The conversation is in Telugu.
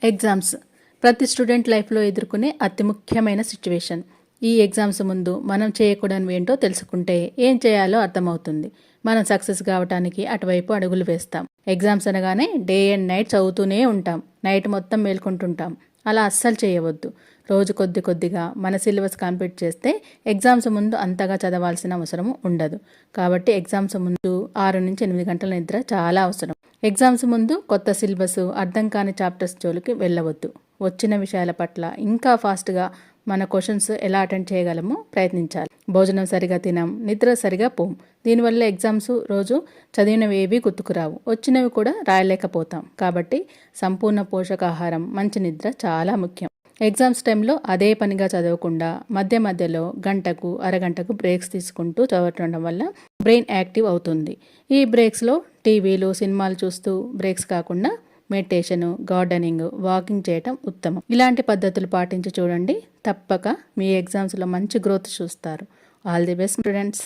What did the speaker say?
ఎగ్జామ్స్ ప్రతి స్టూడెంట్ లైఫ్లో ఎదుర్కొనే అతి ముఖ్యమైన సిచ్యువేషన్. ఈ ఎగ్జామ్స్ ముందు మనం చేయకూడనివి ఏంటో తెలుసుకుంటే ఏం చేయాలో అర్థమవుతుంది. మనం సక్సెస్ కావడానికి అటువైపు అడుగులు వేస్తాం. ఎగ్జామ్స్ అనగానే డే అండ్ నైట్ చదువుతూనే ఉంటాం, నైట్ మొత్తం మేల్కొంటుంటాం. అలా అస్సలు చేయవద్దు. రోజు కొద్ది కొద్దిగా మన సిలబస్ కంప్లీట్ చేస్తే ఎగ్జామ్స్ ముందు అంతగా చదవాల్సిన అవసరం ఉండదు. కాబట్టి ఎగ్జామ్స్ ముందు 6 నుంచి 8 గంటల నిద్ర చాలా అవసరం. ఎగ్జామ్స్ ముందు కొత్త సిలబస్, అర్థం కాని చాప్టర్స్ జోలికి వెళ్ళవద్దు. వచ్చిన విషయాల పట్ల ఇంకా ఫాస్ట్గా మన క్వశ్చన్స్ ఎలా అటెండ్ చేయగలమో ప్రయత్నించాలి. భోజనం సరిగా తినాం, నిద్ర సరిగా పోం. దీనివల్ల ఎగ్జామ్స్ రోజు చదివినవి ఏవి గుర్తుకురావు, వచ్చినవి కూడా రాయలేకపోతాం. కాబట్టి సంపూర్ణ పోషకాహారం, మంచి నిద్ర చాలా ముఖ్యం. ఎగ్జామ్స్ టైంలో అదే పనిగా చదవకుండా మధ్య మధ్యలో గంటకు అరగంటకు బ్రేక్స్ తీసుకుంటూ చదవటం వల్ల బ్రెయిన్ యాక్టివ్ అవుతుంది. ఈ బ్రేక్స్లో టీవీలు, సినిమాలు చూస్తూ బ్రేక్స్ కాకుండా మెడిటేషను, గార్డెనింగ్, వాకింగ్ చేయటం ఉత్తమం. ఇలాంటి పద్ధతులు పాటించి చూడండి, తప్పక మీ ఎగ్జామ్స్లో మంచి గ్రోత్ చూస్తారు. All the best students.